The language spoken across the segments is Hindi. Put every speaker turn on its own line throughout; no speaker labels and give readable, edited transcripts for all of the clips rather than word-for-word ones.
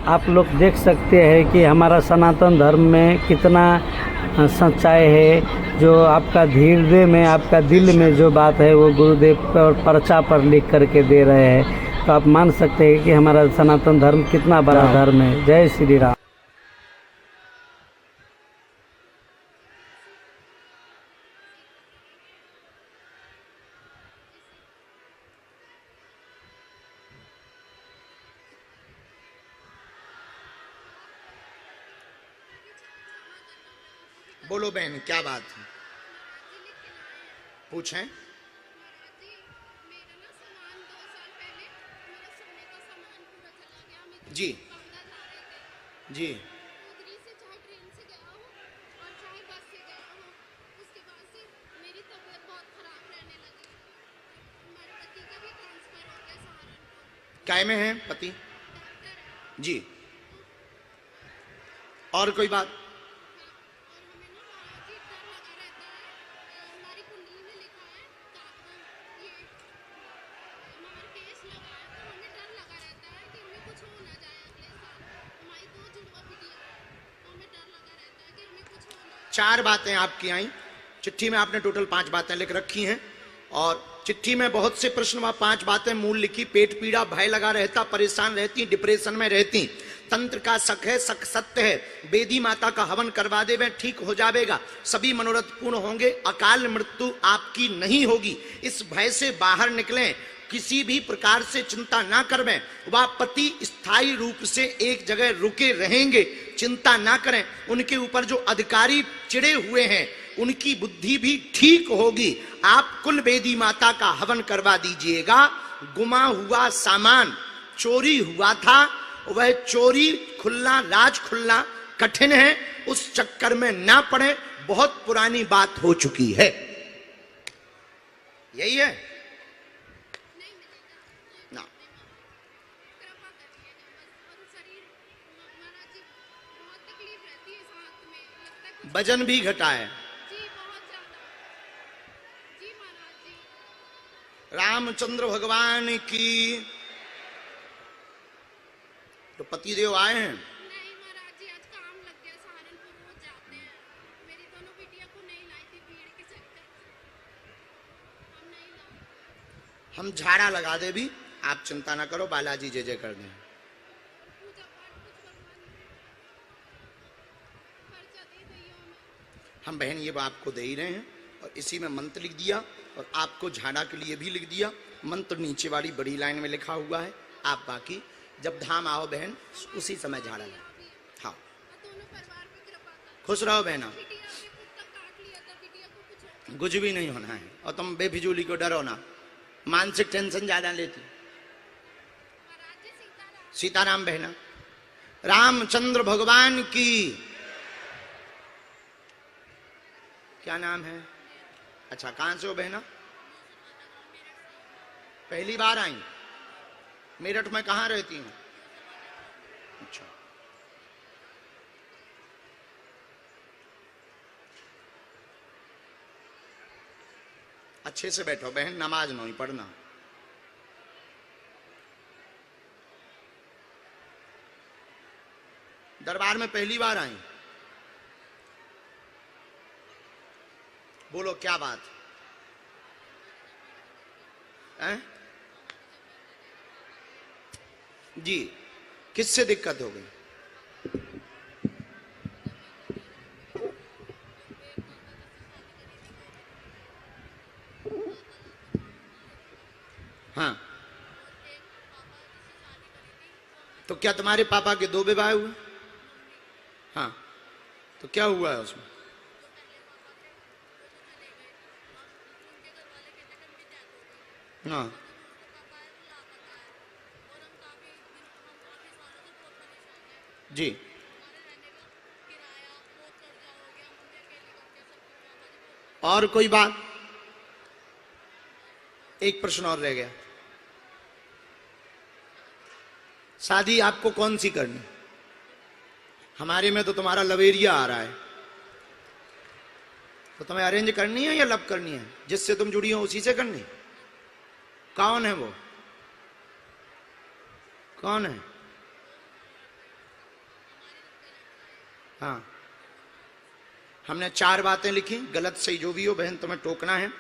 आप लोग देख सकते हैं कि हमारा सनातन धर्म में कितना सच्चाई है। जो आपका हृदय में, आपका दिल में जो बात है वो गुरुदेव पर पर्चा पर लिख करके दे रहे हैं। तो आप मान सकते हैं कि हमारा सनातन धर्म कितना बड़ा धर्म है। जय श्री राम।
बोलो बहन, क्या बात है, पूछें। जी जी। काय में है पति? जी। और कोई बात? चार बातें आपकी आई चिट्ठी में, आपने टोटल 5 बातें लिख रखी हैं और चिट्ठी में बहुत से प्रश्न व 5 बातें मूल लिखी। पेट पीड़ा, भय लगा रहता, परेशान रहती, डिप्रेशन में रहती, तंत्र का शक है, शक सत्य है, बेदी माता का हवन करवा दे, वह ठीक हो जाएगा, सभी मनोरथ पूर्ण होंगे, अकाल मृत्यु आपकी नहीं होगी, इस भय से बाहर निकलें, किसी भी प्रकार से चिंता ना करवें, वह पति स्थायी रूप से एक जगह रुके रहेंगे, चिंता ना करें, उनके ऊपर जो अधिकारी चिड़े हुए हैं उनकी बुद्धि भी ठीक होगी। आप कुल बेदी माता का हवन करवा दीजिएगा। गुमा हुआ सामान चोरी हुआ था, वह चोरी खुलना, राज खुलना कठिन है, उस चक्कर में ना पड़े, बहुत पुरानी बात हो चुकी है। यही है ना। वजन भी घटा है। रामचंद्र भगवान की। तो पतिदेव आए हैं?
नहीं महाराज जी, आज काम लग गया, सहारनपुर रोज जाते हैं, मेरी दोनों बिटिया को नहीं लाई थी भीड़ के चक्कर, हम नहीं लाए।
हम झाड़ा लगा दे भी, आप चिंता ना करो, बालाजी जय जय कर दें।
पूजा पाठ कुछ भगवान खर्चा दे दैयो हमें।
हम बहन ये आपको दे ही रहे हैं और इसी में मंत्र लिख दिया और आपको झाड़ा के लिए भी लिख दिया। मंत्र नीचे वाली बड़ी लाइन में लिखा हुआ है, आप बाकी जब धाम आओ बहन उसी समय झाड़ा लगा। हाँ,
दोनों परिवार पे कृपा कर।
खुश रहो बहना,
बिटिया ने कुत्ता काट लिया था, बिटिया को कुछ
कुछ भी नहीं होना है और तुम बेफिजूली को डरो ना, मानसिक टेंशन ज्यादा लेती।
महाराज जी सीताराम।
सीताराम बहना, रामचंद्र भगवान की। क्या नाम है? अच्छा, कहां से हो बहना? पहली बार आई? मेरठ में कहां रहती हूँ? अच्छा, अच्छे से बैठो बहन, नमाज नहीं पढ़ना। दरबार में पहली बार आई? बोलो क्या बात है? जी, किससे दिक्कत हो गई? हाँ, तो क्या तुम्हारे पापा के 2 विवाह हुए? हाँ, तो क्या हुआ है उसमें? हाँ, जी, और कोई बात? एक प्रश्न और रह गया, शादी आपको कौन सी करनी? हमारे में तो तुम्हारा लवेरिया आ रहा है, तो तुम्हें अरेंज करनी है या लव करनी है? जिससे तुम जुड़ी हो उसी से करनी? कौन है वो? कौन है? हाँ, हमने 4 बातें लिखी, गलत सही जो भी हो बहन तुम्हें टोकना है।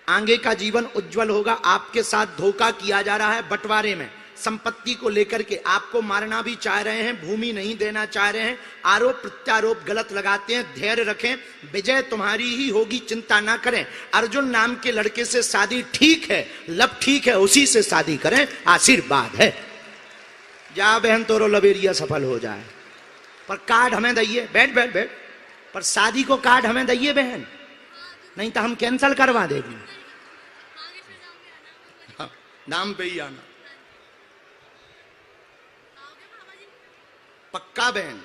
आगे का जीवन उज्जवल होगा। आपके साथ धोखा किया जा रहा है बंटवारे में, संपत्ति को लेकर के आपको मारना भी चाह रहे हैं, भूमि नहीं देना चाह रहे हैं, आरोप प्रत्यारोप गलत लगाते हैं। धैर्य रखें, विजय तुम्हारी ही होगी, चिंता ना करें। अर्जुन नाम के लड़के से शादी ठीक है, लब ठीक है, उसी से शादी करें, आशीर्वाद है। जा बहन तोरो लबेरिया सफल हो जाए। पर कार्ड हमें दइए, बैठ बैठ बैठ, पर शादी को कार्ड हमें दइए बहन, नहीं तो हम कैंसल करवा देंगे। हाँ, नाम पे ही आना पक्का बहन।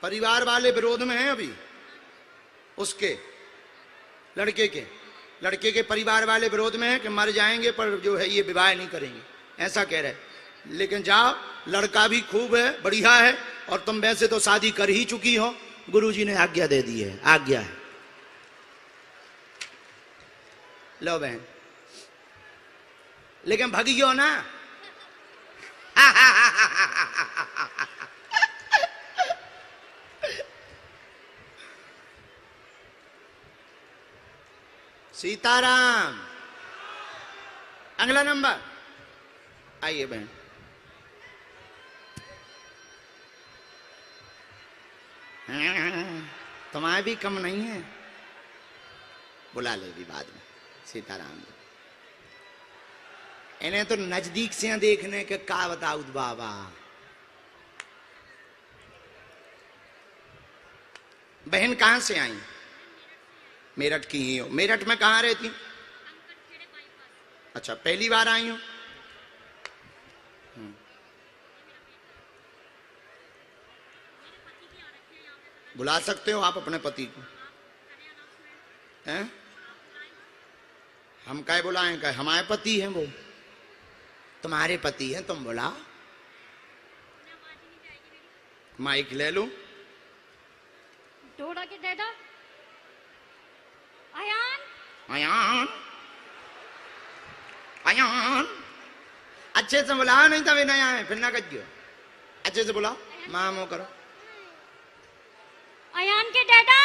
परिवार वाले विरोध में हैं अभी, उसके लड़के के परिवार वाले विरोध में हैं कि मर जाएंगे पर जो है ये विवाह नहीं करेंगे, ऐसा कह रहे। लेकिन जाओ, लड़का भी खूब है, बढ़िया है, और तुम वैसे तो शादी कर ही चुकी हो, गुरुजी ने आज्ञा दे दी है, आज्ञा है। लो बहन, लेकिन भगियो ना। सीताराम। अगला नंबर आइए बहन। तुम्हारे भी कम नहीं है, बुला लेगी बाद में। सीताराम। इन्हें तो नजदीक से देखने के का बताऊ बाबा। बहन कहां से आई? मेरठ की ही हो। मेरठ में कहां रहती? अच्छा, पहली बार आई हो? बुला सकते हो आप अपने पति को, हैं? हम क्या बुलाएं? क्या हमारे पति हैं वो? तुम्हारे पति हैं, तुम बुलाओ। माइक ले लो।
डोडा के डेडा अयान
अयान अयान, अच्छे से बुलाओ, नहीं तो वे नया है फिर ना कहियो। अच्छे से बुलाओ, मामो करो।
अयान के डेडा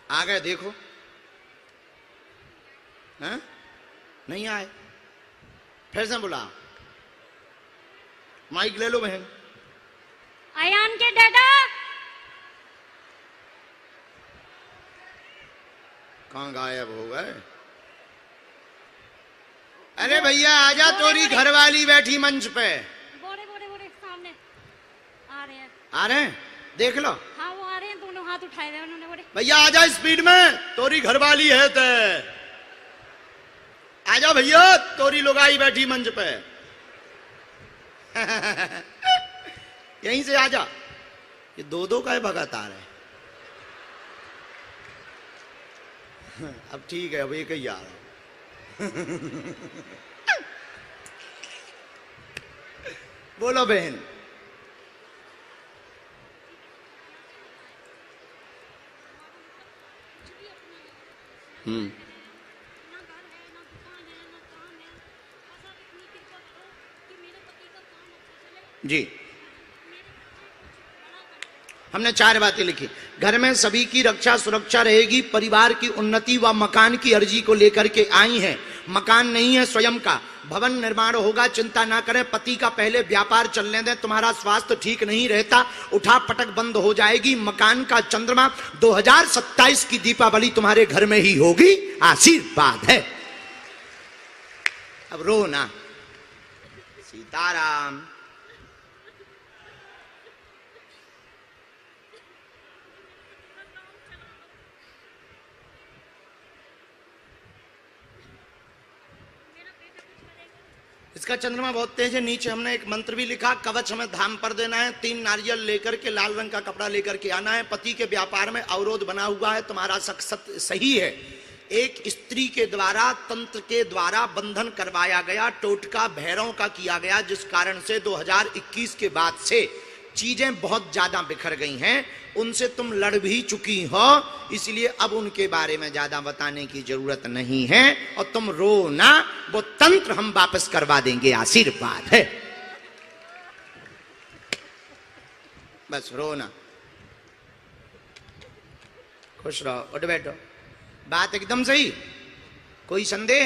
आ गए देखो, हैं? नहीं आए, फिर से बुलाओ। माइक ले लो बहन।
अयान के डेडा
कहां गायब हो गए? अरे भैया आजा, तोरी घरवाली बैठी मंच पे।
बोरे बोरे बोरे सामने आ रहे हैं।
आ रहे हैं, देख लो।
हाँ वो आ रहे हैं, दोनों हाथ उठाए हुए उन्होंने। बोरे
भैया आजा स्पीड में, तोरी घरवाली है ते। आजा भैया, तोरी लुगाई बैठी मंच पे। यहीं से आजा। ये दो दो का भगत आ रहे। अब ठीक है, अब एक ही आ रहा। बोलो बहन।
ना घर है, ना दुकान है, ना काम है। बस आप इतनी कृपा करो कि मेरे पति का काम अच्छा चले।
जी, हमने 4 बातें लिखी। घर में सभी की रक्षा सुरक्षा रहेगी, परिवार की उन्नति व मकान की अर्जी को लेकर के आई हैं। मकान नहीं है स्वयं का, भवन निर्माण होगा, चिंता ना करें। पति का पहले व्यापार चलने दें, तुम्हारा स्वास्थ्य ठीक नहीं रहता, उठा पटक बंद हो जाएगी। मकान का चंद्रमा 2027 की दीपावली तुम्हारे घर में ही होगी, आशीर्वाद है। अब रो ना। सीताराम। इसका चंद्रमा बहुत तेज है। नीचे हमने एक मंत्र भी लिखा, कवच हमें धाम पर देना है, 3 नारियल लेकर के लाल रंग का कपड़ा लेकर के आना है। पति के व्यापार में अवरोध बना हुआ है, तुम्हारा सही है। एक स्त्री के द्वारा तंत्र के द्वारा बंधन करवाया गया, टोटका भैरव का किया गया, जिस कारण से 2021 के बाद से चीजें बहुत ज्यादा बिखर गई हैं। उनसे तुम लड़ भी चुकी हो, इसलिए अब उनके बारे में ज्यादा बताने की जरूरत नहीं है। और तुम रो ना, वो तंत्र हम वापस करवा देंगे, आशीर्वाद है। बस रो ना, खुश रहो, उठ बैठो। बात एकदम सही, कोई संदेह?